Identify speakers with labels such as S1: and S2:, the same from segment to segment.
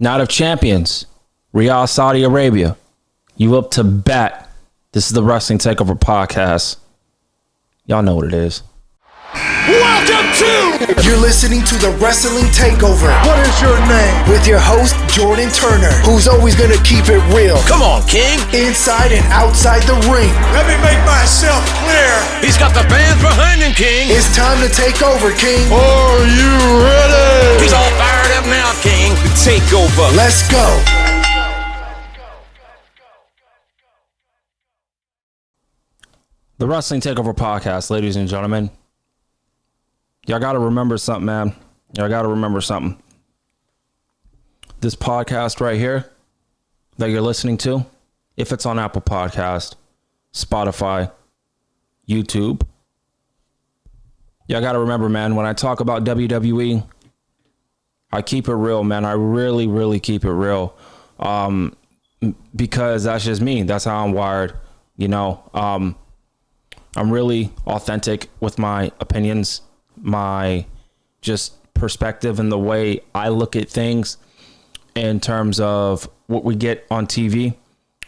S1: Night of Champions, Riyadh, Saudi Arabia. You up to bat. This is the Wrestling Takeover Podcast. Y'all know what it is.
S2: Welcome to...
S3: You're listening to the Wrestling Takeover.
S2: What is your name?
S3: With your host, Jordan Turner, who's always going to keep it real.
S2: Come on, King.
S3: Inside and outside the ring.
S2: Let me make myself clear. He's got the fans behind him, King.
S3: It's time to take over, King.
S2: Are you ready? He's all fired up now, King. The Takeover.
S3: Let's go.
S1: The Wrestling Takeover Podcast, ladies and gentlemen. Y'all got to remember something, man. Y'all got to remember something. This podcast right here that you're listening to, if it's on Apple Podcast, Spotify, YouTube, y'all got to remember, man, when I talk about WWE, I keep it real, man. I really, really keep it real. Because that's just me. That's how I'm wired. You know, I'm really authentic with my opinions, my just perspective and the way I look at things in terms of what we get on TV,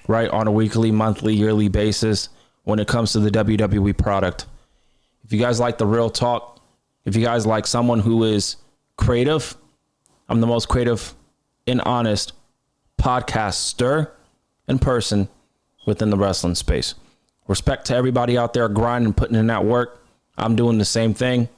S1: right? On a weekly, monthly, yearly basis when it comes to the WWE product. If you guys like the real talk, if you guys like someone who is creative, I'm the most creative and honest podcaster in person within the wrestling space. Respect to everybody out there grinding, putting in that work. I'm doing the same thing.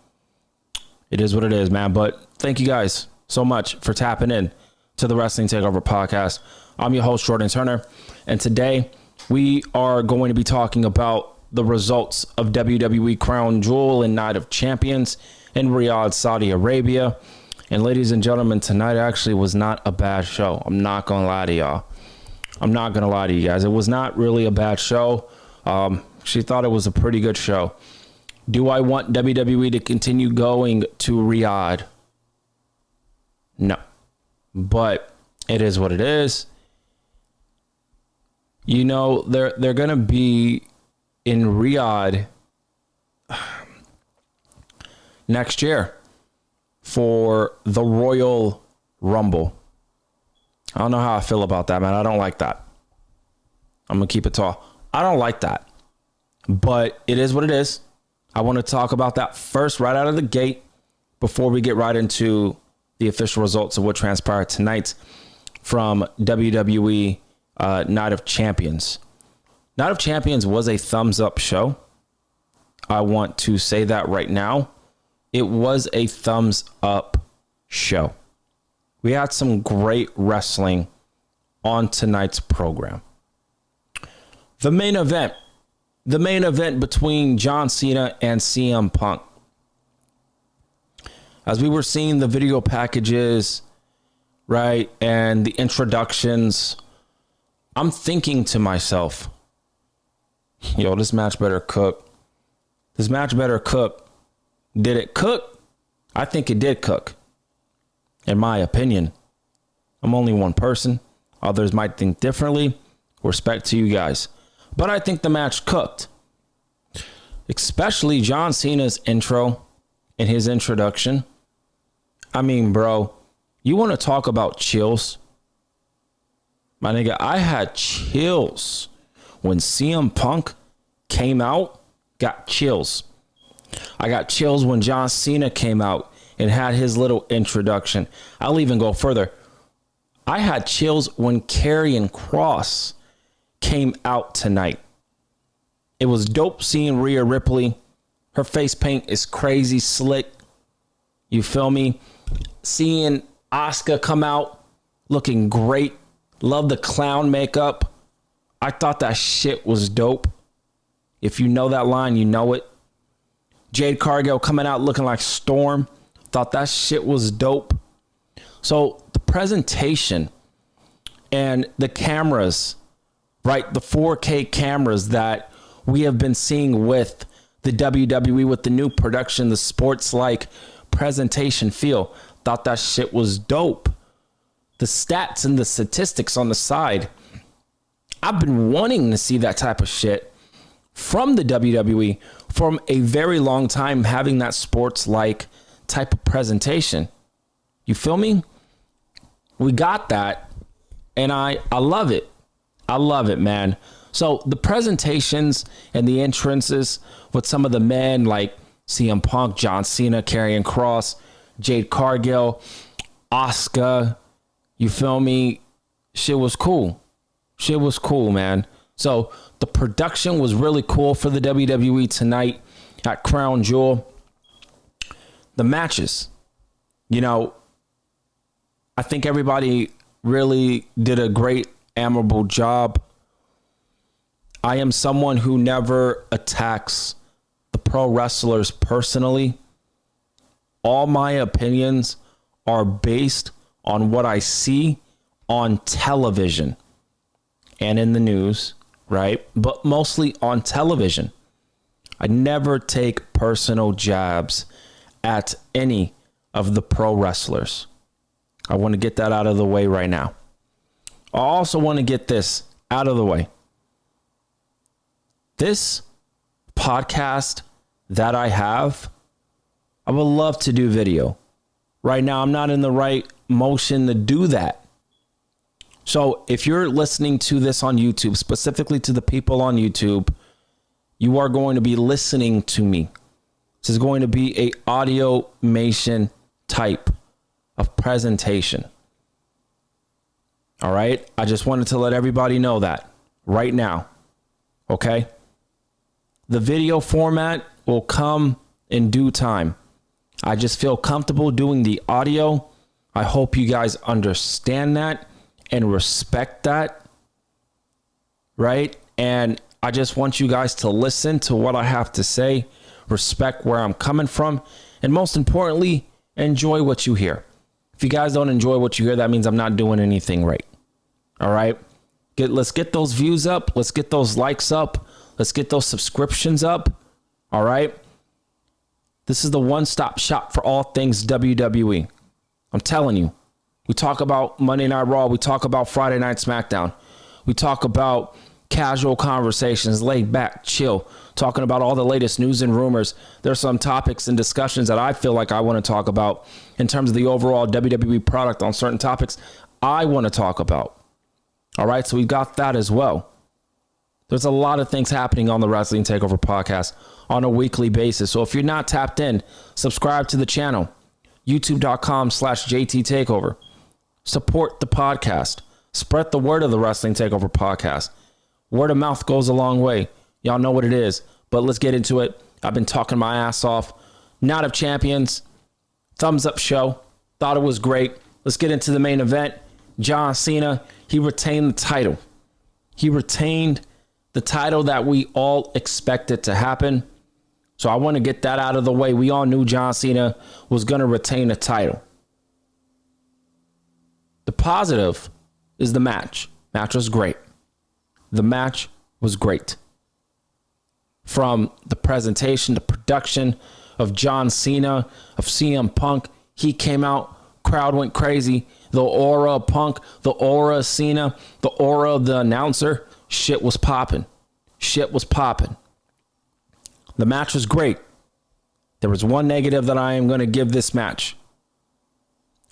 S1: It is what it is, man. But thank you guys so much for tapping in to the Wrestling Takeover Podcast. I'm your host, Jordan Turner. And today we are going to be talking about the results of WWE Crown Jewel and Night of Champions in Riyadh, Saudi Arabia. And ladies and gentlemen, tonight actually was not a bad show. I'm not going to lie to y'all. I'm not going to lie to you guys. It was not really a bad show. She thought it was a pretty good show. Do I want WWE to continue going to Riyadh? No. But it is what it is. You know, they're going to be in Riyadh next year for the Royal Rumble. I don't know how I feel about that, man. I don't like that. I'm going to keep it tall. I don't like that, but it is what it is. I want to talk about that first, right out of the gate, before we get right into the official results of what transpired tonight from WWE Night of Champions. Night of Champions was a thumbs up show. I want to say that right now. It was a thumbs up show. We had some great wrestling on tonight's program. The main event between John Cena and CM Punk. As we were seeing the video packages, right, and the introductions, I'm thinking to myself, yo, this match better cook. This match better cook. Did it cook? I think it did cook. In my opinion. I'm only one person. Others might think differently. Respect to you guys. But I think the match cooked. Especially John Cena's intro and his introduction. I mean, bro, you want to talk about chills? My nigga, I had chills when CM Punk came out. Got chills. I got chills when John Cena came out and had his little introduction. I'll even go further. I had chills when Karrion Kross came out tonight. It was dope seeing Rhea Ripley. Her face paint is crazy slick. You feel me? Seeing Asuka come out looking great. Love the clown makeup. I thought that shit was dope. If you know that line, you know it. Jade Cargill coming out looking like Storm. Thought that shit was dope. So the presentation and the cameras, right? The 4K cameras that we have been seeing with the WWE, with the new production, the sports-like presentation feel. Thought that shit was dope. The stats and the statistics on the side. I've been wanting to see that type of shit from the WWE from a very long time, having that sports-like type of presentation. You feel me? We got that. And I love it. I love it, man. So the presentations and the entrances with some of the men like CM Punk, John Cena, Karrion Kross, Jade Cargill, Asuka, you feel me? Shit was cool. Shit was cool, man. So the production was really cool for the WWE tonight at Crown Jewel. The matches, you know, I think everybody really did a great, admirable job. I am someone who never attacks the pro wrestlers personally. All my opinions are based on what I see on television and in the news, right? But mostly on television. I never take personal jabs at any of the pro wrestlers. I want to get that out of the way right now. I also want to get this out of the way. This podcast that I have, I would love to do video. Right now, I'm not in the right motion to do that. So if you're listening to this on YouTube, specifically to the people on YouTube, you are going to be listening to me. This is going to be a audio-mation type of presentation. All right? I just wanted to let everybody know that right now. Okay? The video format will come in due time. I just feel comfortable doing the audio. I hope you guys understand that and respect that. Right? And I just want you guys to listen to what I have to say, respect where I'm coming from, and most importantly, enjoy what you hear. If you guys don't enjoy what you hear, that means I'm not doing anything right. All right? Let's get those views up. Let's get those likes up. Let's get those subscriptions up. All right? This is the one-stop shop for all things WWE. I'm telling you. We talk about Monday Night Raw. We talk about Friday Night SmackDown. We talk about casual conversations, laid back, chill, talking about all the latest news and rumors. There's some topics and discussions that I feel like I want to talk about in terms of the overall WWE product on certain topics I want to talk about. All right, so we've got that as well. There's a lot of things happening on the Wrestling Takeover podcast on a weekly basis. So if you're not tapped in, subscribe to the channel, youtube.com/JT Takeover. Support the podcast. Spread the word of the Wrestling Takeover podcast. Word of mouth goes a long way. Y'all know what it is, but let's get into it. I've been talking my ass off. Night of Champions, thumbs up show. Thought it was great. Let's get into the main event. John Cena, he retained the title. He retained the title that we all expected to happen. So I want to get that out of the way. We all knew John Cena was going to retain the title. The positive is the match. Match was great. The match was great. From the presentation, the production of John Cena, of CM Punk, he came out, crowd went crazy. The aura of Punk, the aura of Cena, the aura of the announcer, shit was popping. Shit was popping. The match was great. There was one negative that I am going to give this match.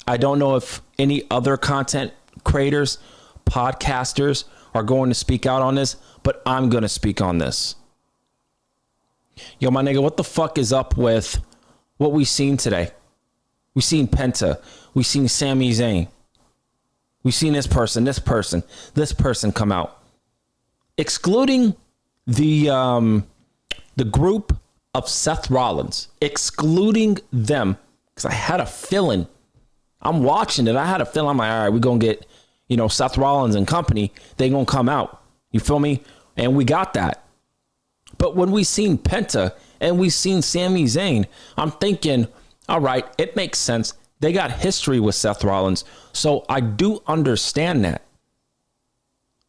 S1: I don't know if any other content creators, podcasters are going to speak out on this, but I'm going to speak on this. Yo, my nigga, what the fuck is up with what we seen today? We seen Penta. We seen Sami Zayn. We seen this person come out. Excluding the group of Seth Rollins, excluding them, because I had a feeling, I'm watching it, I had a feeling, I'm like, all right, we're going to get, Seth Rollins and company, they going to come out. You feel me? And we got that. But when we seen Penta and we seen Sami Zayn, I'm thinking, all right, it makes sense. They got history with Seth Rollins. So I do understand that.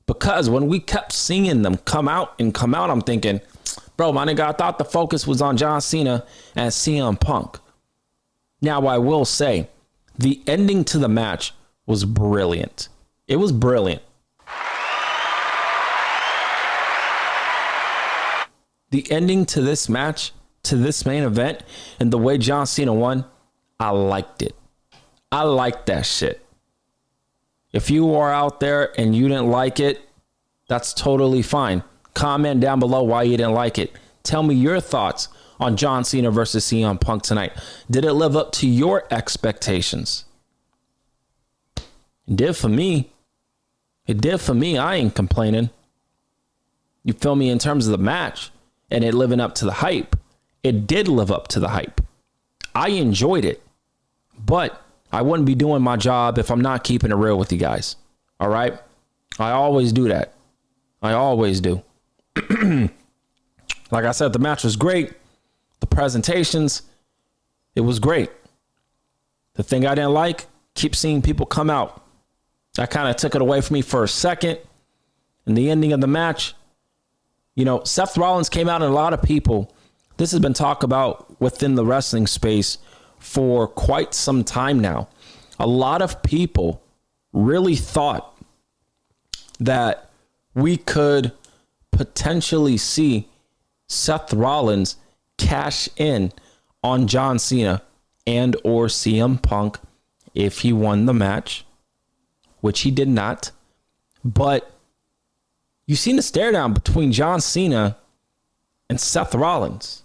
S1: Because when we kept seeing them come out, I'm thinking, bro, my nigga, I thought the focus was on John Cena and CM Punk. Now, I will say, the ending to the match was brilliant. It was brilliant. The ending to this match, to this main event, and the way John Cena won, I liked it. I liked that shit. If you are out there and you didn't like it, that's totally fine. Comment down below why you didn't like it. Tell me your thoughts on John Cena versus CM Punk tonight. Did it live up to your expectations? It did for me. It did for me. I ain't complaining. You feel me? In terms of the match and it living up to the hype, it did live up to the hype. I enjoyed it, but I wouldn't be doing my job if I'm not keeping it real with you guys. All right? I always do that. I always do. Like I said, the match was great. The presentations, it was great. The thing I didn't like, keep seeing people come out. That kind of took it away from me for a second. And the ending of the match, you know, Seth Rollins came out and a lot of people, this has been talked about within the wrestling space for quite some time now. A lot of people really thought that we could potentially see Seth Rollins cash in on John Cena and or CM Punk if he won the match, which he did not. But you've seen the stare down between John Cena and Seth Rollins,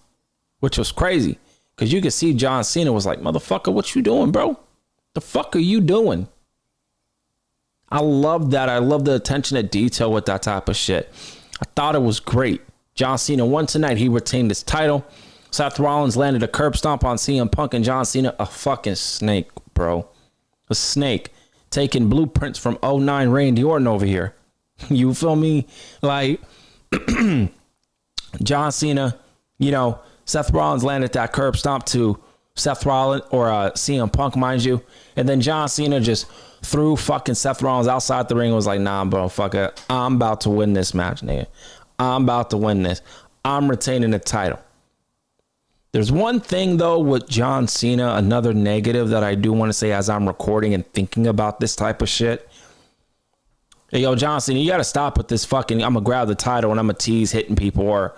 S1: which was crazy because you could see John Cena was like, motherfucker, what you doing, bro? The fuck are you doing? I love that. I love the attention to detail with that type of shit. I thought it was great. John Cena won tonight. He retained his title. Seth Rollins landed a curb stomp on CM Punk, and John Cena, a fucking snake, bro. A snake. Taking blueprints from 09 Randy Orton over here. You feel me? Like, John Cena, you know, Seth Rollins landed that curb stomp to Seth Rollins, or CM Punk, mind you. And then John Cena just threw fucking Seth Rollins outside the ring and was like, nah, bro, fuck it. I'm about to win this match, nigga. I'm about to win this. I'm retaining the title. There's one thing, though, with John Cena, another negative that I do want to say as I'm recording and thinking about this type of shit. Hey, yo, John Cena, you got to stop with this fucking, I'm going to grab the title and I'm going to tease hitting people. Or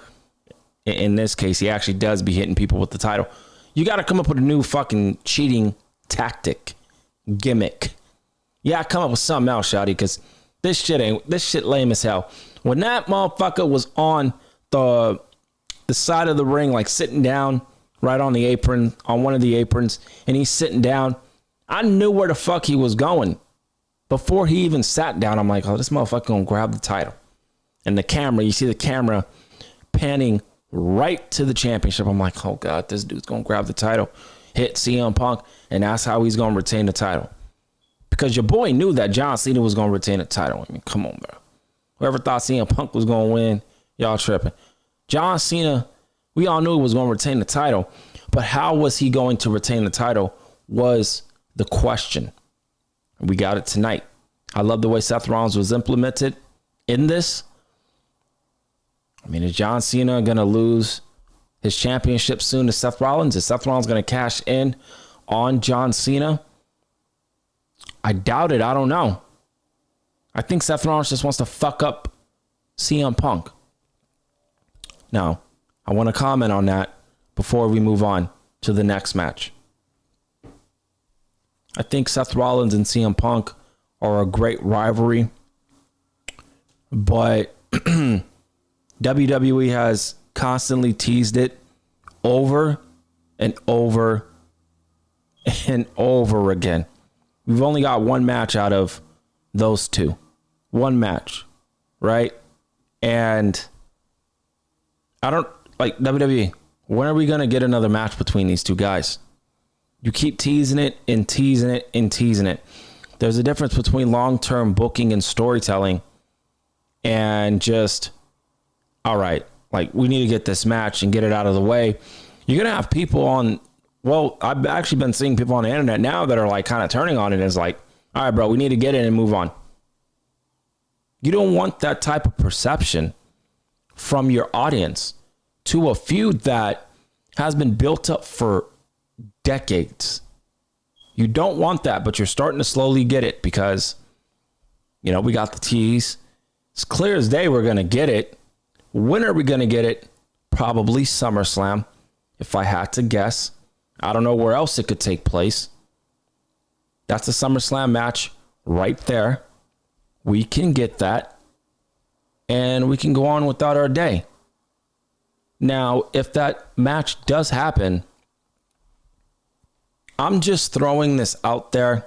S1: in this case, he actually does be hitting people with the title. You got to come up with a new fucking cheating tactic, gimmick. Yeah, come up with something else, shawty, because this shit lame as hell. When that motherfucker was on the side of the ring, like sitting down right on the apron, on one of the aprons, and he's sitting down, I knew where the fuck he was going. Before he even sat down, I'm like, oh, this motherfucker gonna grab the title. And the camera, you see the camera panning right to the championship. I'm like, oh God, this dude's gonna grab the title, hit CM Punk, and that's how he's gonna retain the title. Because your boy knew that John Cena was gonna retain the title. I mean, come on, bro. Whoever thought CM Punk was gonna win, y'all tripping. John Cena, we all knew he was gonna retain the title, but how was he going to retain the title was the question. We got it tonight. I love the way Seth Rollins was implemented in this. I mean, is John Cena going to lose his championship soon to Seth Rollins? Is Seth Rollins going to cash in on John Cena? I doubt it. I don't know. I think Seth Rollins just wants to fuck up CM Punk. Now, I want to comment on that before we move on to the next match. I think Seth Rollins and CM Punk are a great rivalry, but WWE has constantly teased it over and over and over again. We've only got one match out of those two. One match, right? And I don't, like, WWE, when are we going to get another match between these two guys? You keep teasing it and teasing it and teasing it. There's a difference between long-term booking and storytelling and just, all right, like, we need to get this match and get it out of the way. You're going to have people on, well, I've actually been seeing people on the internet now that are like kind of turning on it as like, all right, bro, we need to get it and move on. You don't want that type of perception from your audience to a feud that has been built up for decades. You don't want that, but you're starting to slowly get it because, you know, we got the tease. It's clear as day we're going to get it. When are we going to get it? Probably SummerSlam, if I had to guess. I don't know where else it could take place. That's a SummerSlam match right there. We can get that, and we can go on without our day. Now, if that match does happen, I'm just throwing this out there.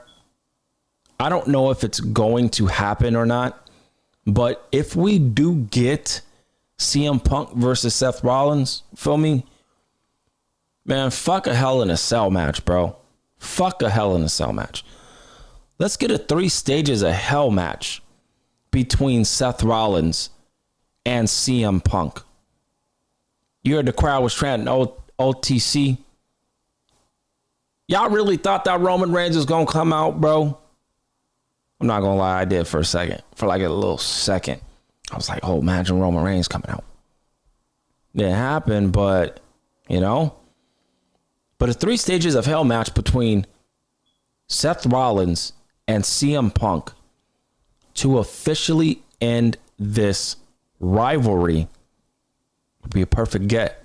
S1: I don't know if it's going to happen or not, but if we do get CM Punk versus Seth Rollins, feel me? Man, fuck a Hell in a Cell match, bro. Fuck a Hell in a Cell match. Let's get a 3 stages of hell match between Seth Rollins and CM Punk. You heard the crowd was chanting OTC. Y'all really thought that Roman Reigns was going to come out, bro? I'm not going to lie, I did for a second. For like a little second. I was like, oh, imagine Roman Reigns coming out. Didn't happen, but, you know. But a 3 stages of hell match between Seth Rollins and CM Punk to officially end this rivalry would be a perfect get.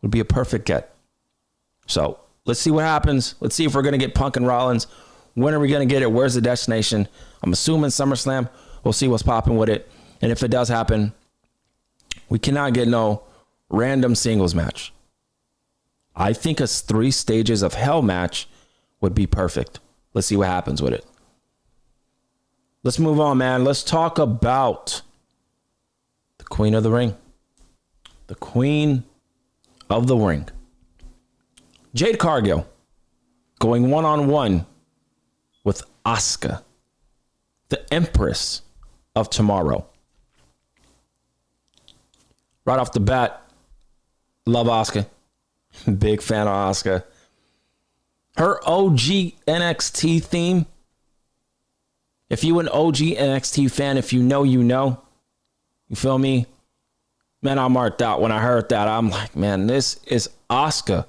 S1: Would be a perfect get. So let's see what happens. Let's see if we're going to get Punk and Rollins. When are we going to get it? Where's the destination? I'm assuming SummerSlam. We'll see what's popping with it. And if it does happen, we cannot get no random singles match. I think a 3 stages of hell match would be perfect. Let's see what happens with it. Let's move on, man. Let's talk about the Queen of the Ring. The Queen of the Ring. Jade Cargill going one-on-one with Asuka, the Empress of Tomorrow. Right off the bat, love Asuka. Big fan of Asuka. Her OG NXT theme. If you an OG NXT fan, if you know, you know. You feel me? Man, I marked out when I heard that. I'm like, man, this is Asuka.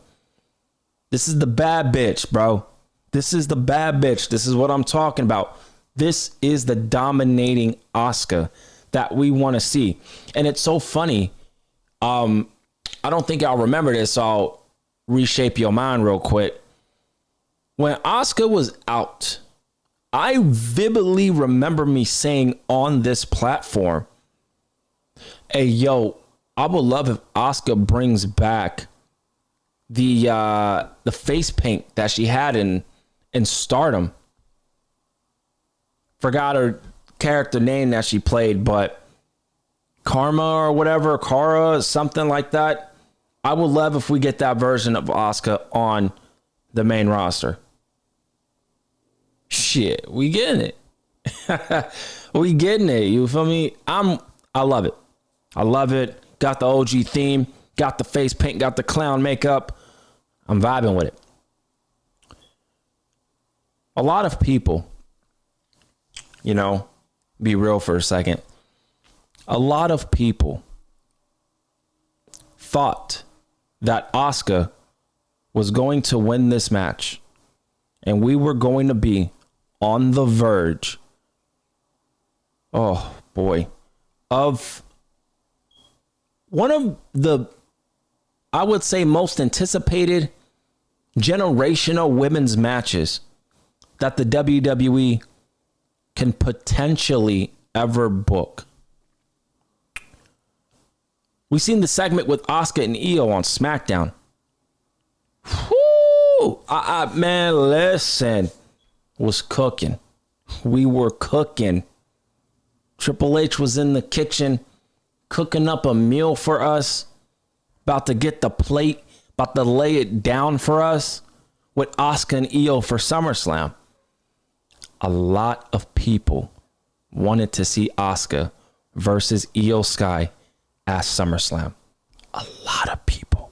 S1: This is the bad bitch, bro. This is the bad bitch. This is what I'm talking about. This is the dominating Asuka that we want to see. And it's so funny. I don't think y'all remember this, so I'll reshape your mind real quick. When Asuka was out, I vividly remember me saying on this platform, hey, yo, I would love if Asuka brings back the face paint that she had in Stardom. Forgot her character name that she played, but Karma or whatever, Kara, something like that. I would love if we get that version of Asuka on the main roster. Shit, we getting it. We getting it. You feel me? I love it. I love it. Got the OG theme, got the face paint, got the clown makeup. I'm vibing with it. A lot of people, you know, be real for a second. A lot of people thought that Asuka was going to win this match, and we were going to be on the verge, oh boy, of one of the, I would say, most anticipated generational women's matches that the WWE can potentially ever book. We seen the segment with Asuka and Io on SmackDown. Whoo! Man, listen. Was cooking. We were cooking. Triple H was in the kitchen cooking up a meal for us. About to get the plate. About to lay it down for us with Asuka and Io for SummerSlam. A lot of people wanted to see Asuka versus Io Sky at SummerSlam. A lot of people.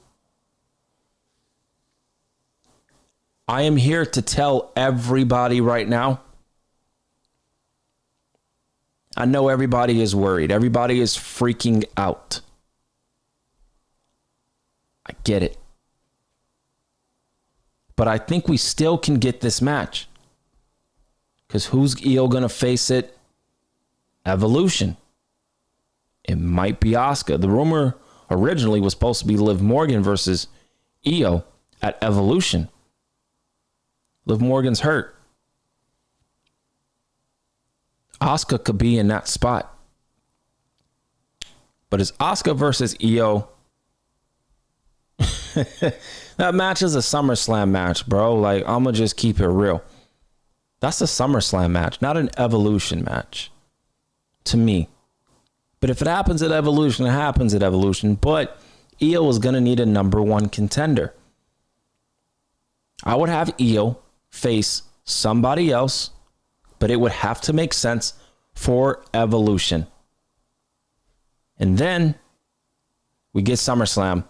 S1: I am here to tell everybody right now. I know everybody is worried. Everybody is freaking out. I get it. But I think we still can get this match. Because who's Io going to face it? Evolution. It might be Asuka. The rumor originally was supposed to be Liv Morgan versus Io at Evolution. Liv Morgan's hurt. Asuka could be in that spot. But it's Asuka versus Io. That match is a SummerSlam match, bro. Like, I'm going to just keep it real. That's a SummerSlam match, not an Evolution match. To me. But if it happens at Evolution, it happens at Evolution. But Io is going to need a number one contender. I would have Io face somebody else, but it would have to make sense for Evolution. And then we get SummerSlam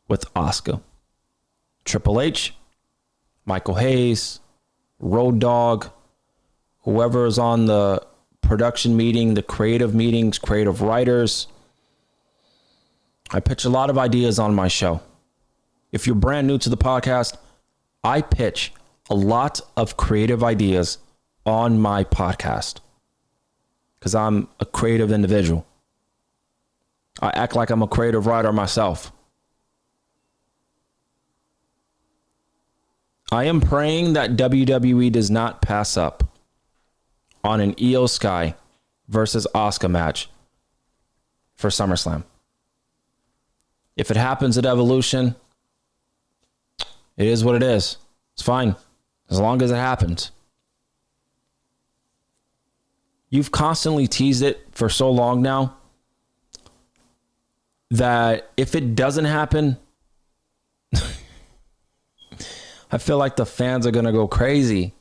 S1: with Asuka. Triple H, Michael Hayes, Road Dogg, whoever is on the production meeting, the creative meetings, creative writers. I pitch a lot of ideas on my show. If you're brand new to the podcast, I pitch a lot of creative ideas on my podcast because I'm a creative individual. I act like I'm a creative writer myself. I am praying that WWE does not pass up on an Io Sky versus Asuka match for SummerSlam. If it happens at Evolution, it is what it is. It's fine. As long as it happens. You've constantly teased it for so long now that if it doesn't happen, I feel like the fans are going to go crazy.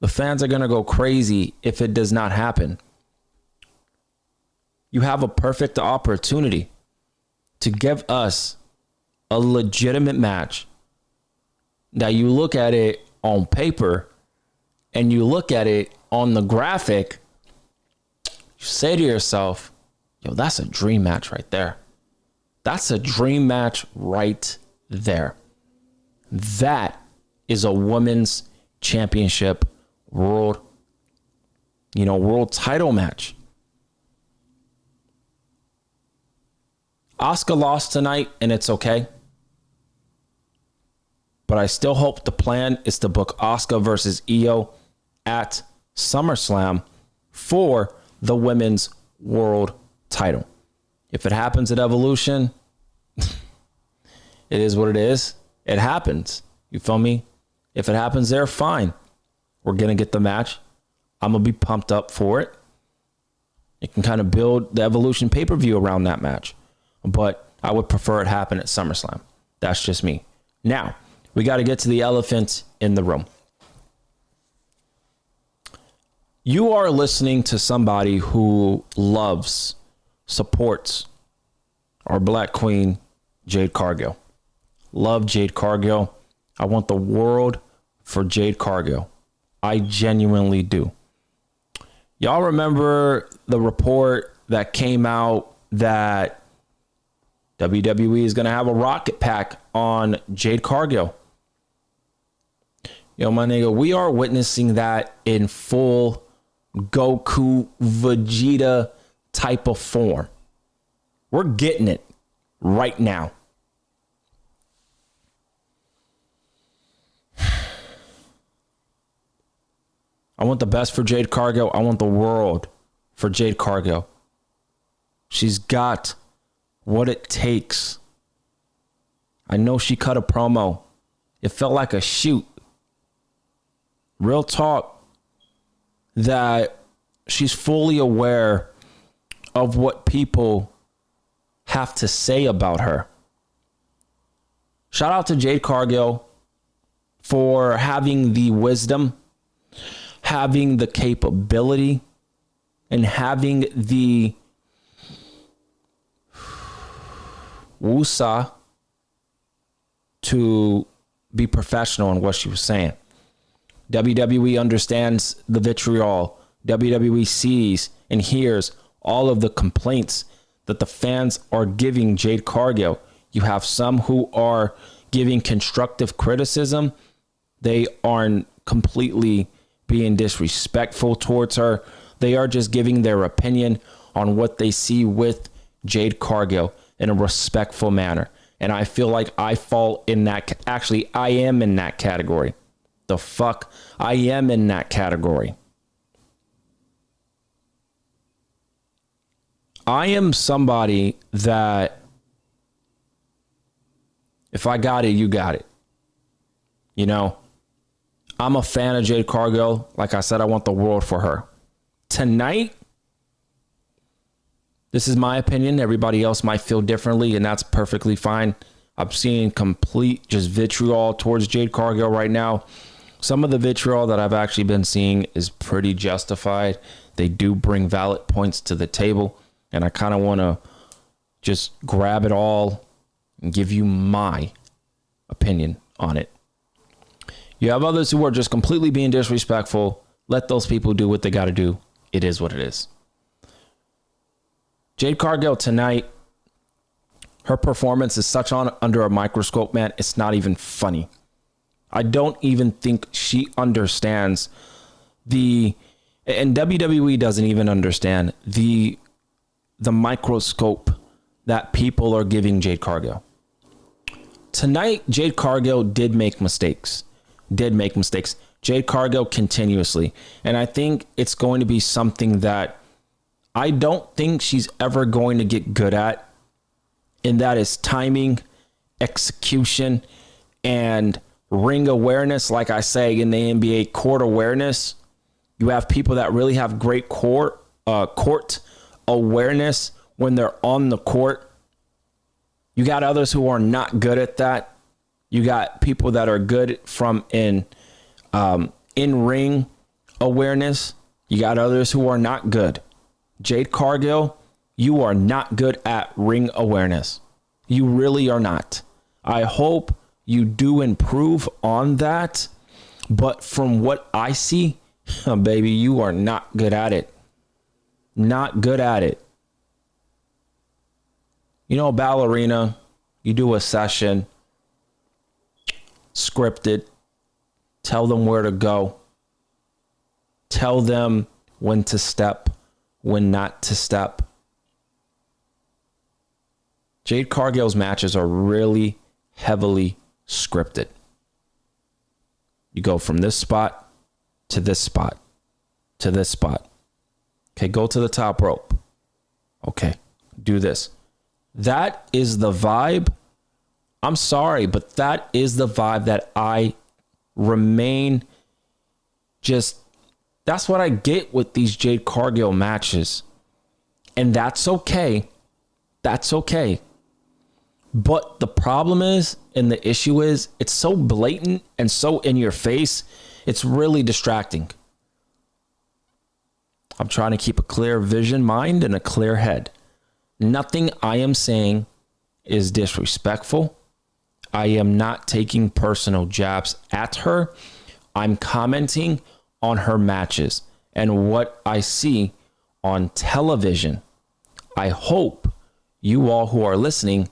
S1: The fans are going to go crazy if it does not happen. You have a perfect opportunity to give us a legitimate match that you look at it on paper and you look at it on the graphic. You say to yourself, yo, that's a dream match right there. That's a dream match right there. That is a women's championship world title match. Asuka lost tonight, and it's okay. But I still hope the plan is to book Asuka versus Io at SummerSlam for the women's world title. If it happens at Evolution, it is what it is. It happens. You feel me? If it happens there, fine. We're going to get the match. I'm going to be pumped up for it. It can kind of build the Evolution pay-per-view around that match. But I would prefer it happen at SummerSlam. That's just me. Now, we got to get to the elephant in the room. You are listening to somebody who loves, supports our Black Queen, Jade Cargill. Love Jade Cargill. I want the world for Jade Cargill. I genuinely do. Y'all remember the report that came out that WWE is going to have a rocket pack on Jade Cargill? Yo, my nigga, we are witnessing that in full Goku, Vegeta type of form. We're getting it right now. I want the best for Jade Cargill. I want the world for Jade Cargill. She's got what it takes. I know she cut a promo. It felt like a shoot. Real talk, that she's fully aware of what people have to say about her. Shout out to Jade Cargill for having the wisdom, having the capability, and having the wusa to be professional in what she was saying. WWE understands the vitriol. WWE sees and hears all of the complaints that the fans are giving Jade Cargill. You have some who are giving constructive criticism. They aren't completely being disrespectful towards her. They are just giving their opinion on what they see with Jade Cargill in a respectful manner. And I feel like I fall in that. Actually, I am in that category. The fuck? I am in that category. I am somebody that if I got it, you got it. You know, I'm a fan of Jade Cargill. Like I said, I want the world for her. Tonight, this is my opinion. Everybody else might feel differently, and that's perfectly fine. I'm seeing complete just vitriol towards Jade Cargill right now. Some of the vitriol that I've actually been seeing is pretty justified. They do bring valid points to the table, and I kind of want to just grab it all and give you my opinion on it. You have others who are just completely being disrespectful. Let those people do what they got to do. It is what it is. Jade Cargill tonight, her performance is such under a microscope, man. It's not even funny. I don't even think she understands and WWE doesn't even understand the microscope that people are giving Jade Cargill. Tonight, Jade Cargill did make mistakes. Jade Cargill continuously. And I think it's going to be something that I don't think she's ever going to get good at. And that is timing, execution, and ring awareness. Like I say in the NBA, court awareness. You have people that really have great court awareness when they're on the court. You got others who are not good at that. You got people that are good from in-ring awareness. You got others who are not good. Jade Cargill, you are not good at ring awareness. You really are not. I hope you do improve on that. But from what I see, baby, you are not good at it. Not good at it. You know, ballerina, you do a session, scripted, tell them where to go, tell them when to step, when not to step. Jade Cargill's matches are really heavily scripted. You go from this spot to this spot to this spot. Okay, go to the top rope. Okay, do this. That is the vibe. I'm sorry, but that is the vibe that I remain just, that's what I get with these Jade Cargill matches. And that's okay. That's okay. But the problem is, and the issue is, it's so blatant and so in your face, it's really distracting. I'm trying to keep a clear vision, mind, and a clear head. Nothing I am saying is disrespectful. I am not taking personal jabs at her. I'm commenting on her matches and what I see on television. I hope you all who are listening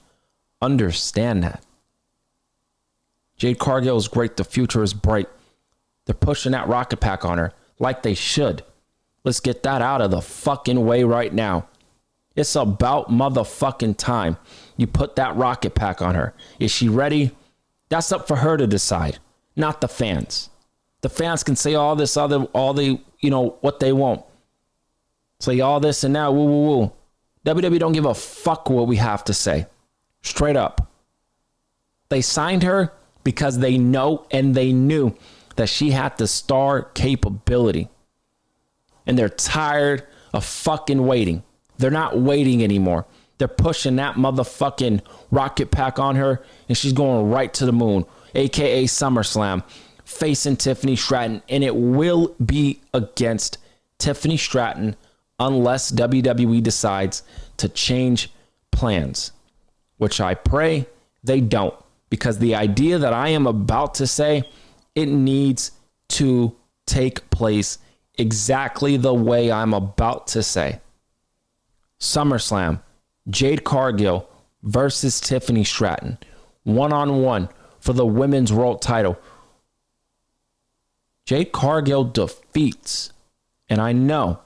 S1: understand that. Jade Cargill is great. The future is bright. They're pushing that rocket pack on her like they should. Let's get that out of the fucking way right now. It's about motherfucking time you put that rocket pack on her. Is she ready? That's up for her to decide, not the fans. The fans can say all this other, what they want. Say all this and now, woo, woo, woo. WWE don't give a fuck what we have to say. Straight up. They signed her because they know and they knew that she had the star capability. And they're tired of fucking waiting. They're not waiting anymore. They're pushing that motherfucking rocket pack on her, and she's going right to the moon, aka SummerSlam, facing Tiffany Stratton, and it will be against Tiffany Stratton unless WWE decides to change plans, which I pray they don't, because the idea that I am about to say, it needs to take place exactly the way I'm about to say. SummerSlam, Jade Cargill versus Tiffany Stratton, 1-on-1 for the women's world title. Jade Cargill defeats, and I know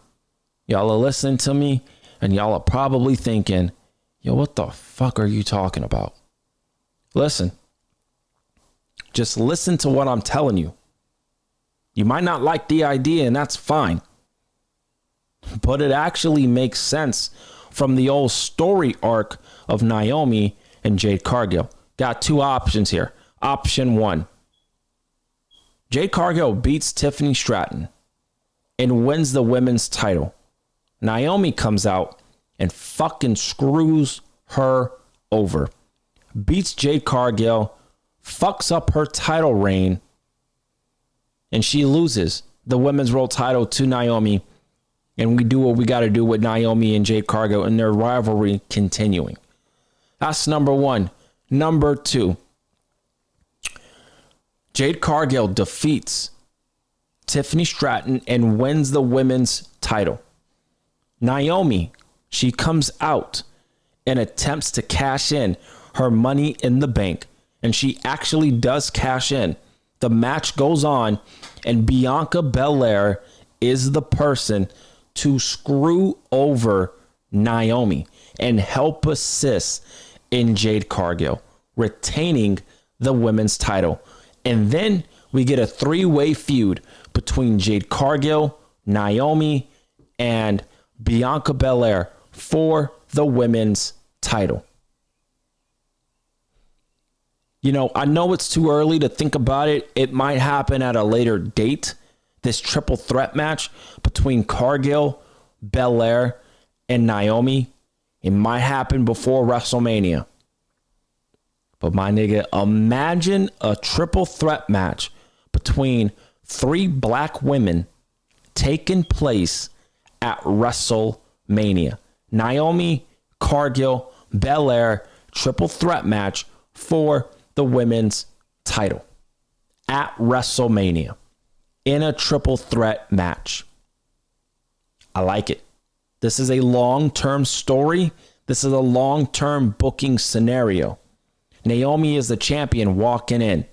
S1: y'all are listening to me and y'all are probably thinking, yo, what the fuck are you talking about? Listen, just listen to what I'm telling you. You might not like the idea, and that's fine. But it actually makes sense from the old story arc of Naomi and Jade Cargill. Got two options here. Option one, Jade Cargill beats Tiffany Stratton and wins the women's title. Naomi comes out and fucking screws her over. Beats Jade Cargill, fucks up her title reign, and she loses the women's world title to Naomi. And we do what we got to do with Naomi and Jade Cargill and their rivalry continuing. That's number one. Number two, Jade Cargill defeats Tiffany Stratton and wins the women's title. Naomi, she comes out and attempts to cash in her Money in the Bank, and she actually does cash in. The match goes on, and Bianca Belair is the person to screw over Naomi and help assist in Jade Cargill retaining the women's title. And then we get a three-way feud between Jade Cargill, Naomi, and Bianca Belair for the women's title. You know, I know it's too early to think about it. It might happen at a later date. This triple threat match between Cargill, Belair, and Naomi. It might happen before WrestleMania. But my nigga, imagine a triple threat match between three black women taking place at WrestleMania. Naomi, Cargill, Belair, triple threat match for the women's title at WrestleMania in a triple threat match. I like it. This is a long-term story. This is a long-term booking scenario. Naomi is the champion walking in.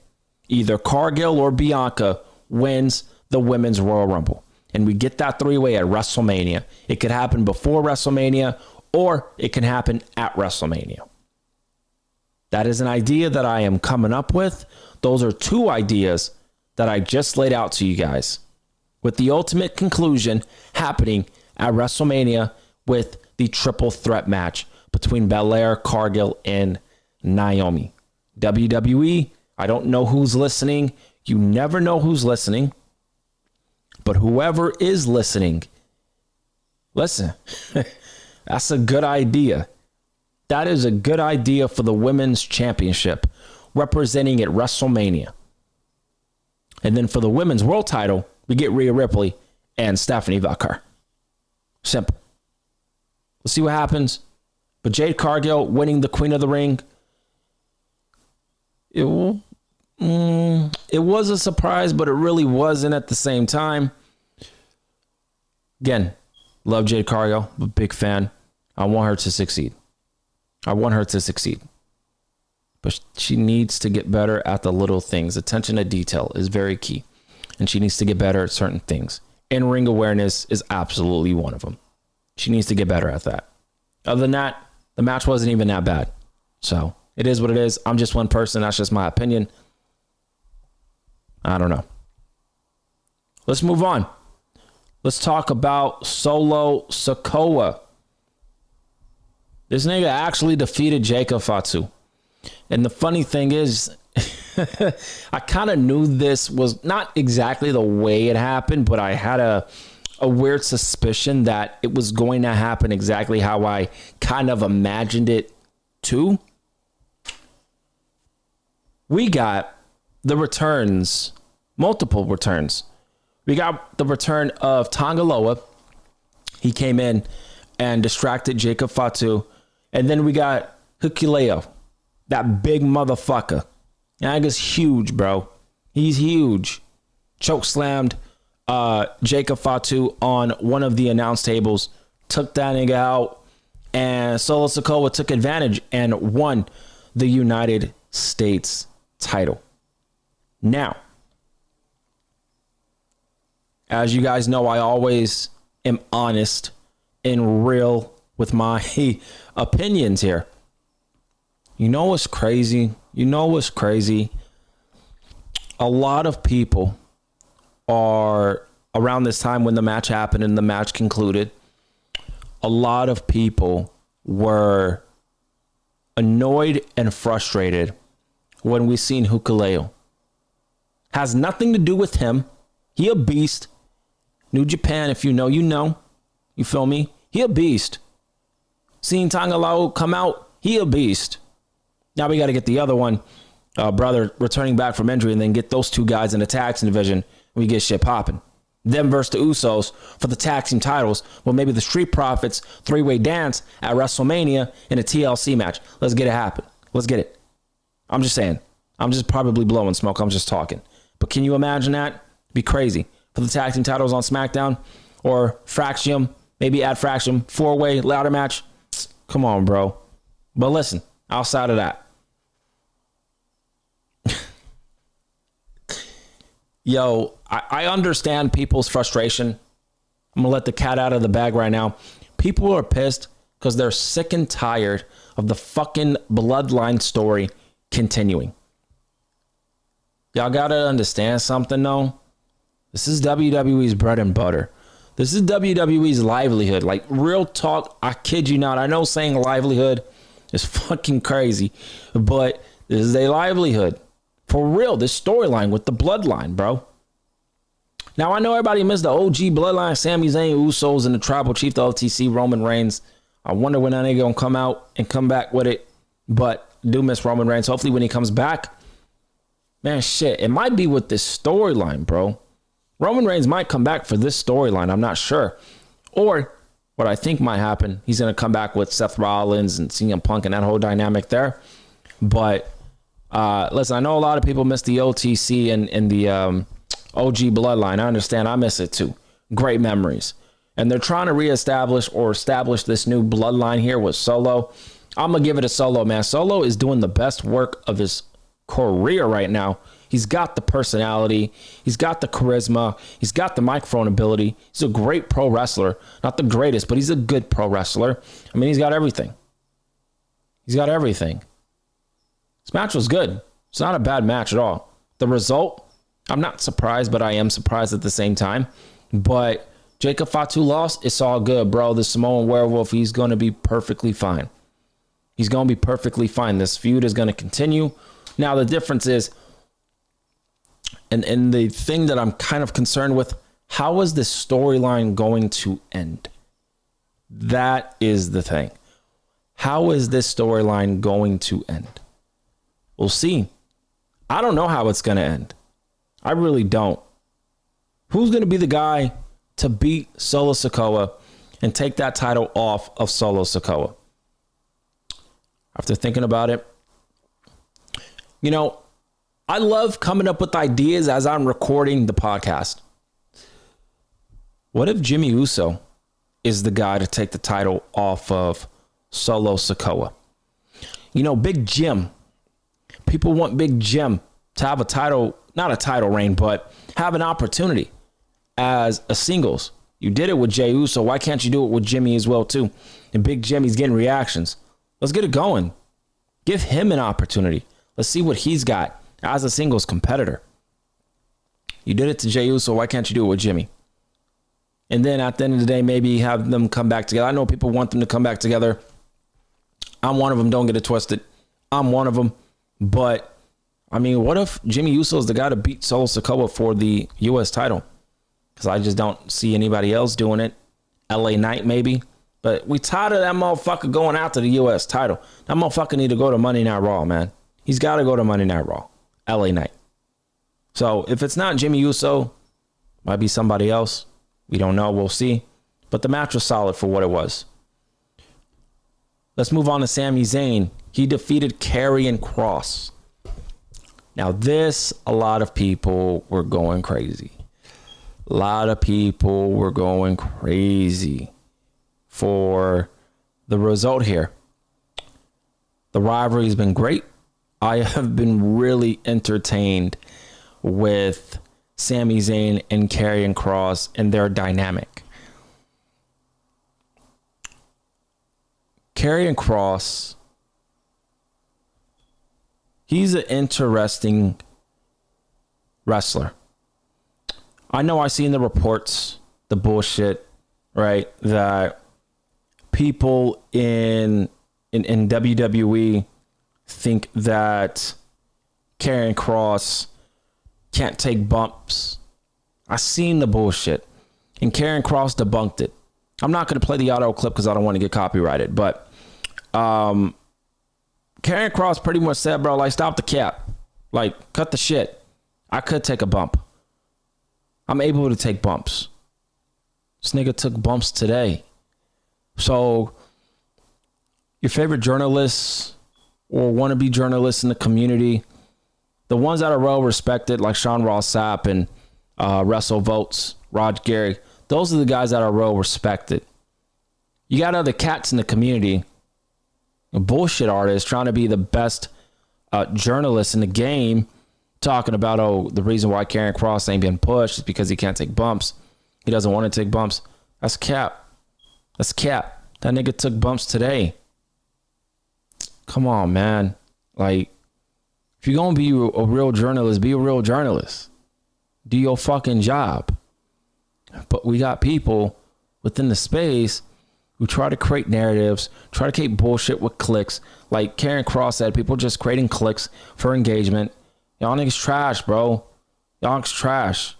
S1: Either Cargill or Bianca wins the Women's Royal Rumble. And we get that three-way at WrestleMania. It could happen before WrestleMania or it can happen at WrestleMania. That is an idea that I am coming up with. Those are two ideas that I just laid out to you guys, with the ultimate conclusion happening at WrestleMania with the triple threat match between Belair, Cargill, and Naomi. WWE, I don't know who's listening. You never know who's listening. But whoever is listening, listen, that's a good idea. That is a good idea for the women's championship, representing at WrestleMania. And then for the women's world title, we get Rhea Ripley and Stephanie Vacar. Simple. Let's see what happens. But Jade Cargill winning the Queen of the Ring, it was a surprise, but it really wasn't at the same time. Again, love Jade Cargill. I'm a big fan. I want her to succeed. But she needs to get better at the little things. Attention to detail is very key. And she needs to get better at certain things. In-ring awareness is absolutely one of them. She needs to get better at that. Other than that, the match wasn't even that bad. So it is what it is. I'm just one person. That's just my opinion. I don't know. Let's move on. Let's talk about Solo Sikoa. This nigga actually defeated Jacob Fatu. And the funny thing is, I kind of knew this was not exactly the way it happened, but I had a weird suspicion that it was going to happen exactly how I kind of imagined it to. We got the returns, multiple returns. We got the return of Tangaloa. He came in and distracted Jacob Fatu. And then we got Hikuleo, that big motherfucker. That guy's huge, bro. He's huge. Choke slammed Jacob Fatu on one of the announce tables, took that nigga out, and Solo Sikoa took advantage and won the United States title. Now, as you guys know, I always am honest and real with my opinions here. You know what's crazy? A lot of people are, around this time when the match happened and the match concluded, a lot of people were annoyed and frustrated when we seen Hikuleo. Has nothing to do with him. He a beast. New Japan, if you know, you know. You feel me? He a beast. Seeing Tangalao come out, he a beast. Now we got to get the other one, brother, returning back from injury, and then get those two guys in the tag team division. We get shit popping. Them versus the Usos for the tag team titles. Well, maybe the Street Profits three-way dance at WrestleMania in a TLC match. Let's get it happen. Let's get it. I'm just saying. I'm just probably blowing smoke. I'm just talking. But can you imagine that? Be crazy. For the tag team titles on SmackDown or Fraxium, maybe add Fraxium, four-way ladder match. Come on, bro. But listen, outside of that, yo, I understand people's frustration. I'm going to let the cat out of the bag right now. People are pissed because they're sick and tired of the fucking bloodline story continuing. Y'all got to understand something, though. This is WWE's bread and butter. This is WWE's livelihood. Like, real talk, I kid you not. I know saying livelihood is fucking crazy, but this is a livelihood. For real, this storyline with the bloodline, bro. Now, I know everybody missed the OG bloodline, Sami Zayn, Usos, and the Tribal Chief, the LTC, Roman Reigns. I wonder when that nigga gonna come out and come back with it, but do miss Roman Reigns. Hopefully when he comes back, man, shit, it might be with this storyline, bro. Roman Reigns might come back for this storyline. I'm not sure. Or what I think might happen, he's going to come back with Seth Rollins and CM Punk and that whole dynamic there. But listen, I know a lot of people miss the OTC and the OG bloodline. I understand. I miss it too. Great memories. And they're trying to reestablish or establish this new bloodline here with Solo. I'm going to give it a Solo, man. Solo is doing the best work of his career right now. He's got the personality. He's got the charisma. He's got the microphone ability. He's a great pro wrestler. Not the greatest, but he's a good pro wrestler. I mean, he's got everything. He's got everything. This match was good. It's not a bad match at all. The result, I'm not surprised, but I am surprised at the same time. But Jacob Fatu lost. It's all good, bro. The Samoan Werewolf, he's going to be perfectly fine. He's going to be perfectly fine. This feud is going to continue. Now, the difference is, and the thing that I'm kind of concerned with, how is this storyline going to end? That is the thing. How is this storyline going to end? We'll see. I don't know how it's going to end. I really don't. Who's going to be the guy to beat Solo Sikoa and take that title off of Solo Sikoa? After thinking about it, you know, I love coming up with ideas as I'm recording the podcast. What if Jimmy Uso is the guy to take the title off of Solo Sikoa? You know, Big Jim. People want Big Jim to have a title, not a title reign, but have an opportunity as a singles. You did it with Jey Uso. Why can't you do it with Jimmy as well, too? And Big Jimmy's getting reactions. Let's get it going. Give him an opportunity. Let's see what he's got as a singles competitor. You did it to Jey Uso. Why can't you do it with Jimmy? And then at the end of the day, maybe have them come back together. I know people want them to come back together. I'm one of them. Don't get it twisted. I'm one of them. But, I mean, what if Jimmy Uso is the guy to beat Solo Sikoa for the U.S. title? Because I just don't see anybody else doing it. LA Knight, maybe. But we tired of that motherfucker going after the U.S. title. That motherfucker need to go to Monday Night Raw, man. He's got to go to Monday Night Raw. LA Knight. So if it's not Jimmy Uso, might be somebody else. We don't know. We'll see. But the match was solid for what it was. Let's move on to Sami Zayn. He defeated Karrion Kross. Now this, a lot of people were going crazy. A lot of people were going crazy for the result here. The rivalry has been great. I have been really entertained with Sami Zayn and Karrion Kross and their dynamic. Karrion Kross, he's an interesting wrestler. I know I seen the reports, the bullshit, right? That people in WWE think that Karrion Kross can't take bumps. I seen the bullshit, and Karrion Kross debunked it. I'm not going to play the audio clip because I don't want to get copyrighted, but Karrion Kross pretty much said, bro, like, stop the cap. Like, cut the shit. I could take a bump. I'm able to take bumps. This nigga took bumps today. So, your favorite journalists or wannabe journalists in the community, the ones that are well respected, like Sean Ross Sapp and Russell Votes, Rod Gary, those are the guys that are well respected. You got other cats in the community, bullshit artists trying to be the best journalists in the game, talking about, oh, the reason why Karrion Kross ain't been pushed is because he can't take bumps. He doesn't want to take bumps. That's cap. That's cap. That nigga took bumps today. Come on, man. Like, if you're going to be a real journalist, be a real journalist. Do your fucking job. But we got people within the space who try to create narratives, try to create bullshit with clicks. Like Karrion Kross said, people just creating clicks for engagement. Y'all niggas trash, bro. Y'all niggas trash.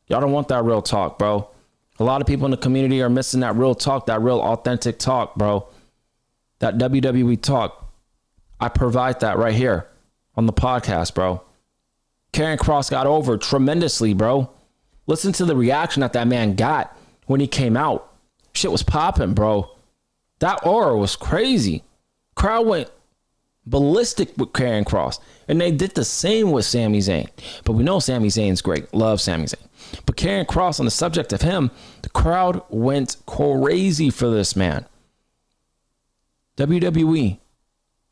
S1: Y'all don't want that real talk, bro. A lot of people in the community are missing that real talk, that real authentic talk, bro. That WWE talk. I provide that right here on the podcast, bro. Karrion Kross got over tremendously, bro. Listen to the reaction that man got when he came out. Shit was popping, bro. That aura was crazy. Crowd went ballistic with Karrion Kross. And they did the same with Sami Zayn. But we know Sami Zayn's great. Love Sami Zayn. But Karrion Kross, on the subject of him, the crowd went crazy for this man. WWE,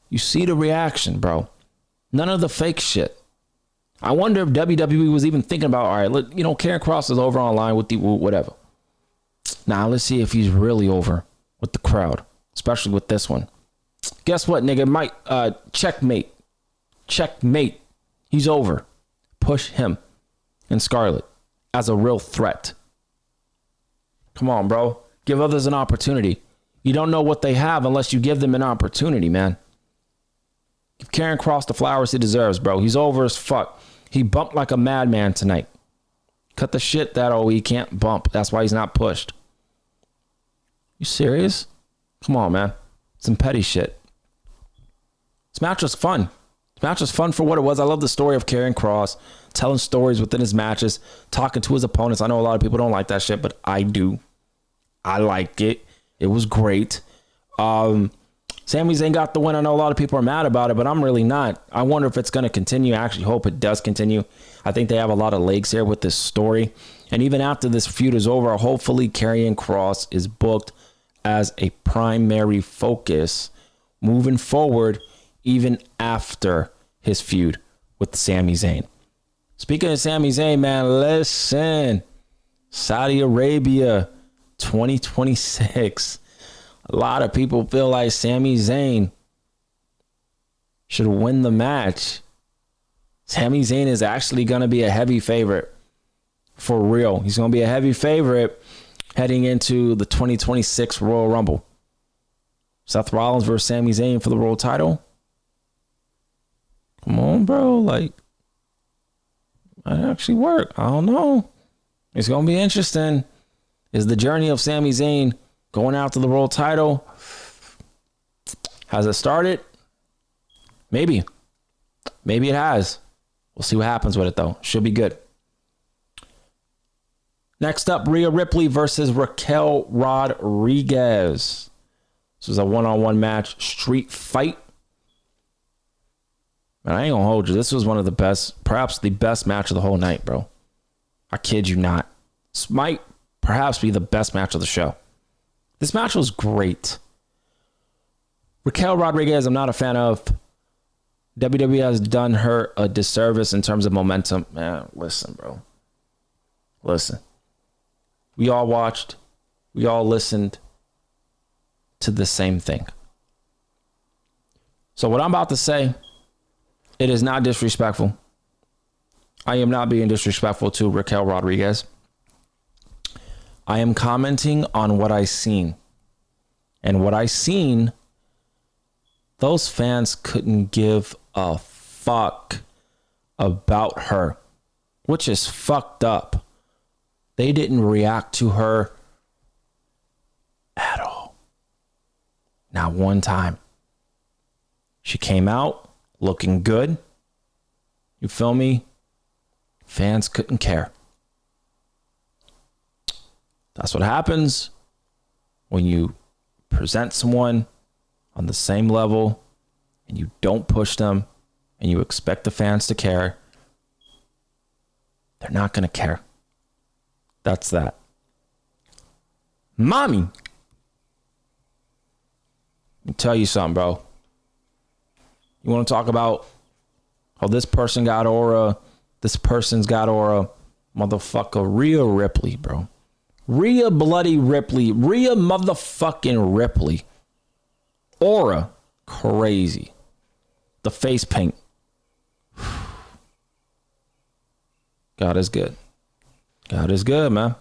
S1: you see the reaction, bro. None of the fake shit. I wonder if WWE was even thinking about, all right, Karrion Kross is over online with the whatever. Now, let's see if he's really over with the crowd, especially with this one. Guess what, nigga? Mike, checkmate. Checkmate. He's over. Push him and Scarlett as a real threat. Come on, bro. Give others an opportunity. You don't know what they have unless you give them an opportunity, man. Give Karrion Kross the flowers he deserves, bro. He's over as fuck. He bumped like a madman tonight. Cut the shit that, he can't bump. That's why he's not pushed. You serious? Come on, man. Some petty shit. This match was fun. This match was fun for what it was. I love the story of Karrion Kross, telling stories within his matches, talking to his opponents. I know a lot of people don't like that shit, but I do. I like it. It was great. Sami Zayn got the win. I know a lot of people are mad about it, but I'm really not. I wonder if it's going to continue. I actually hope it does continue. I think they have a lot of legs here with this story. And even after this feud is over, hopefully Karrion Kross is booked as a primary focus moving forward, even after his feud with Sami Zayn. Speaking of Sami Zayn, man, listen. Saudi Arabia 2026. A lot of people feel like Sami Zayn should win the match. Sami Zayn is actually going to be a heavy favorite. For real. He's going to be a heavy favorite heading into the 2026 Royal Rumble. Seth Rollins versus Sami Zayn for the world title. Come on, bro. Like, might actually work. I don't know. It's going to be interesting. Is the journey of Sami Zayn going after the world title? Has it started? Maybe. Maybe it has. We'll see what happens with it, though. Should be good. Next up, Rhea Ripley versus Raquel Rodriguez. This was a one-on-one match, street fight. Man, I ain't gonna hold you. This was one of the best, perhaps the best match of the whole night, bro. I kid you not. This might perhaps be the best match of the show. This match was great. Raquel Rodriguez, I'm not a fan of. WWE has done her a disservice in terms of momentum. Man, listen, bro. Listen. We all watched. We all listened to the same thing. So what I'm about to say, it is not disrespectful. I am not being disrespectful to Raquel Rodriguez. I am commenting on what I've seen. And what I seen, those fans couldn't give a fuck about her, which is fucked up. They didn't react to her at all. Not one time. She came out looking good. You feel me? Fans couldn't care. That's what happens when you present someone on the same level and you don't push them and you expect the fans to care. They're not going to care. That's that. Mommy. Let me tell you something, bro. You want to talk about how this person got aura, this person's got aura. Motherfucker, Rhea Ripley, bro. Rhea bloody Ripley. Rhea motherfucking Ripley. Aura. Crazy. The face paint. God is good. God is good, man.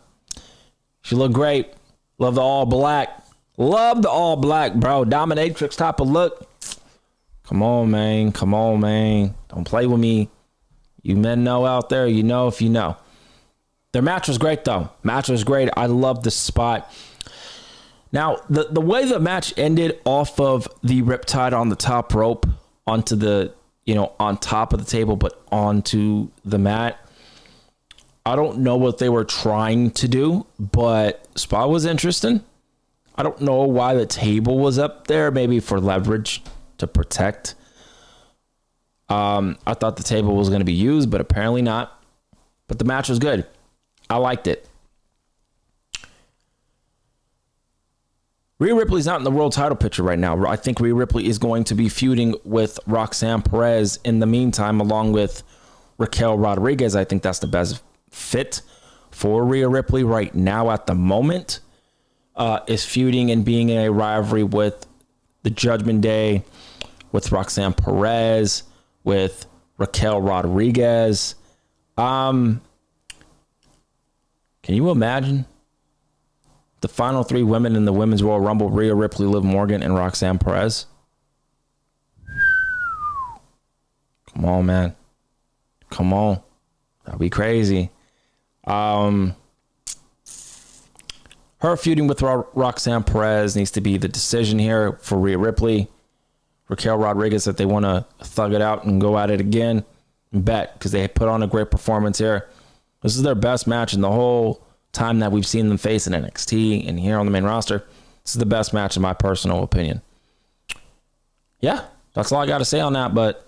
S1: She looked great. Love the all black. Love the all black, bro. Dominatrix type of look. Come on, man. Come on, man. Don't play with me. You men know out there. You know if you know. Their match was great, though. Match was great. I love the spot. Now, the way the match ended off of the Riptide on the top rope onto the, on top of the table, but onto the mat. I don't know what they were trying to do, but spot was interesting. I don't know why the table was up there, maybe for leverage to protect. I thought the table was going to be used, but apparently not. But the match was good. I liked it. Rhea Ripley's not in the world title picture right now. I think Rhea Ripley is going to be feuding with Roxanne Perez in the meantime, along with Raquel Rodriguez. I think that's the best fit for Rhea Ripley right now at the moment. Is feuding and being in a rivalry with the Judgment Day, with Roxanne Perez, with Raquel Rodriguez. Can you imagine the final three women in the Women's Royal Rumble? Rhea Ripley, Liv Morgan, and Roxanne Perez. Come on, man. Come on. That'd be crazy. Her feuding with Roxanne Perez needs to be the decision here for Rhea Ripley. Raquel Rodriguez, if they want to thug it out and go at it again, bet, because they put on a great performance here. This is their best match in the whole time that we've seen them face in NXT and here on the main roster. This is the best match in my personal opinion. Yeah, that's all I got to say on that, but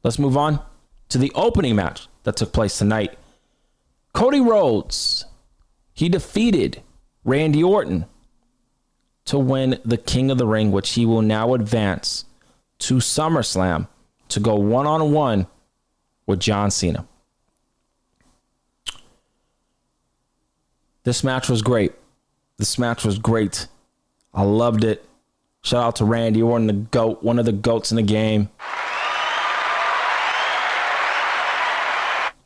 S1: let's move on to the opening match that took place tonight. Cody Rhodes, he defeated Randy Orton to win the King of the Ring, which he will now advance to SummerSlam to go one-on-one with John Cena. This match was great. This match was great. I loved it. Shout out to Randy Orton, the GOAT, one of the GOATs in the game.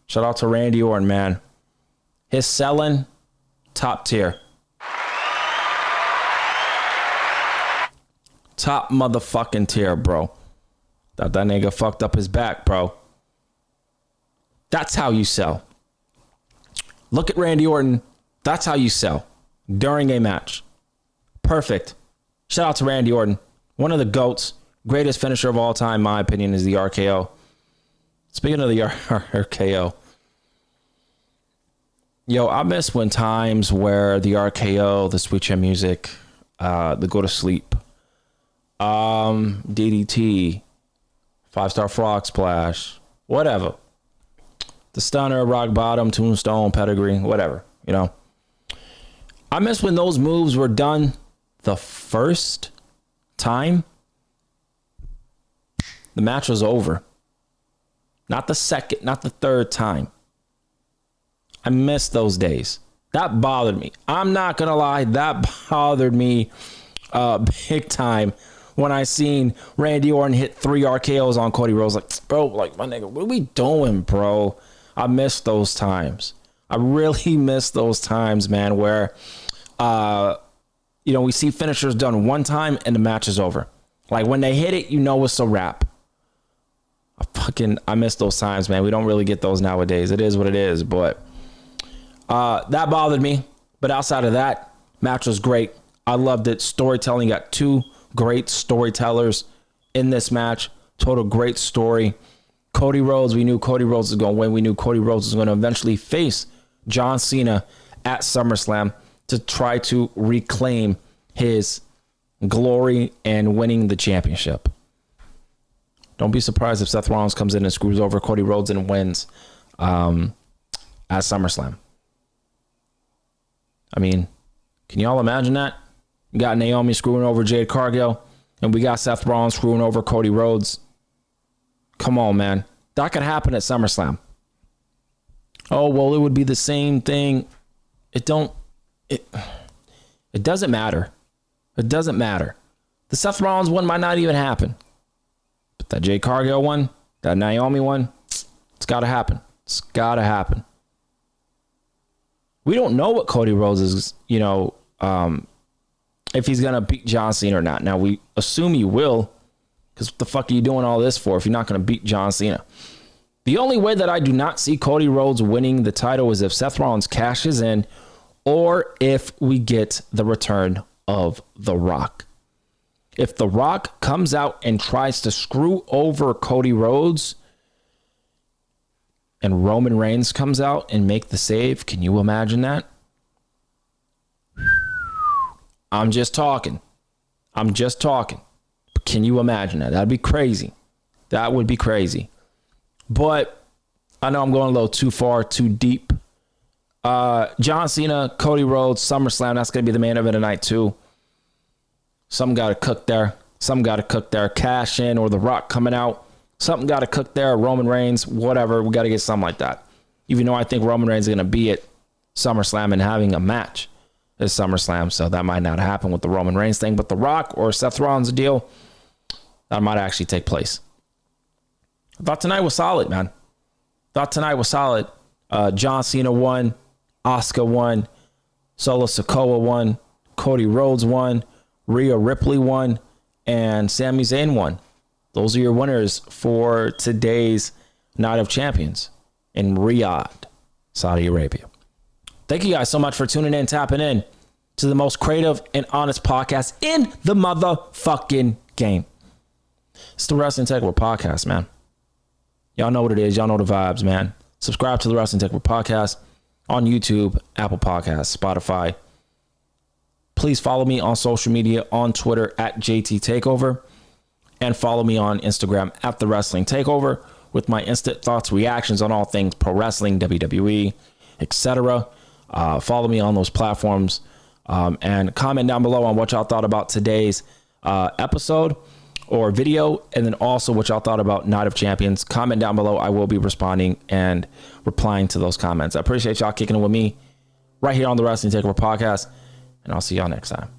S1: Shout out to Randy Orton, man. His selling, top tier. Top motherfucking tier, bro. That nigga fucked up his back, bro. That's how you sell. Look at Randy Orton. That's how you sell during a match. Perfect. Shout out to Randy Orton. One of the GOATs. Greatest finisher of all time, in my opinion, is the RKO. Speaking of the RKO. Yo, I miss when times where the RKO, the Sweet Chin Music, the Go to Sleep, DDT, 5-Star Frog Splash, whatever. The Stunner, Rock Bottom, Tombstone, Pedigree, whatever, I miss when those moves were done the first time. The match was over. Not the second, not the third time. I miss those days. That bothered me. I'm not going to lie. That bothered me big time when I seen Randy Orton hit 3 RKOs on Cody Rhodes. Like, bro, like, my nigga, what are we doing, bro? I miss those times. I really miss those times, man, where we see finishers done one time and the match is over. Like when they hit it, it's a wrap. I miss those times, man. We don't really get those nowadays. It is what it is. But that bothered me. But outside of that, match was great. I loved it. Storytelling, got two great storytellers in this match. Total great story. Cody Rhodes, we knew Cody Rhodes was going to win. We knew Cody Rhodes was going to eventually face John Cena at SummerSlam to try to reclaim his glory and winning the championship. Don't be surprised if Seth Rollins comes in and screws over Cody Rhodes and wins at SummerSlam. I mean, can y'all imagine that? You got Naomi screwing over Jade Cargill, and we got Seth Rollins screwing over Cody Rhodes. Come on, man. That could happen at SummerSlam. Oh, well, it would be the same thing. It doesn't matter. It doesn't matter. The Seth Rollins one might not even happen. But that Jade Cargill one, that Naomi one, it's got to happen. It's got to happen. We don't know what Cody Rhodes is, if he's going to beat John Cena or not. Now, we assume he will, because what the fuck are you doing all this for if you're not going to beat John Cena? The only way that I do not see Cody Rhodes winning the title is if Seth Rollins cashes in or if we get the return of The Rock. If The Rock comes out and tries to screw over Cody Rhodes and Roman Reigns comes out and make the save, can you imagine that? I'm just talking. But can you imagine that? That'd be crazy. That would be crazy. But I know I'm going a little too far, too deep. John Cena, Cody Rhodes, SummerSlam, that's going to be the main event tonight too. Something got to cook there. Cash in or The Rock coming out. Something got to cook there. Roman Reigns, whatever. We got to get something like that. Even though I think Roman Reigns is going to be at SummerSlam and having a match at SummerSlam. So that might not happen with the Roman Reigns thing. But The Rock or Seth Rollins deal, that might actually take place. I thought tonight was solid, man. John Cena won. Asuka won. Solo Sikoa won. Cody Rhodes won. Rhea Ripley won. And Sami Zayn won. Those are your winners for today's Night of Champions in Riyadh, Saudi Arabia. Thank you guys so much for tuning in, tapping in to the most creative and honest podcast in the motherfucking game. It's the Wrestling Takeover Podcast, man. Y'all know what it is. Y'all know the vibes, man. Subscribe to the Wrestling Takeover Podcast on YouTube, Apple Podcasts, Spotify. Please follow me on social media, on Twitter at JT Takeover, and follow me on Instagram at The Wrestling Takeover with my instant thoughts, reactions on all things pro wrestling, WWE, etc. Follow me on those platforms and comment down below on what y'all thought about today's episode or video, and then also what y'all thought about Night of Champions. Comment down below. I will be responding and replying to those comments. I appreciate y'all kicking it with me right here on the Wrestling Takeover Podcast, and I'll see y'all next time.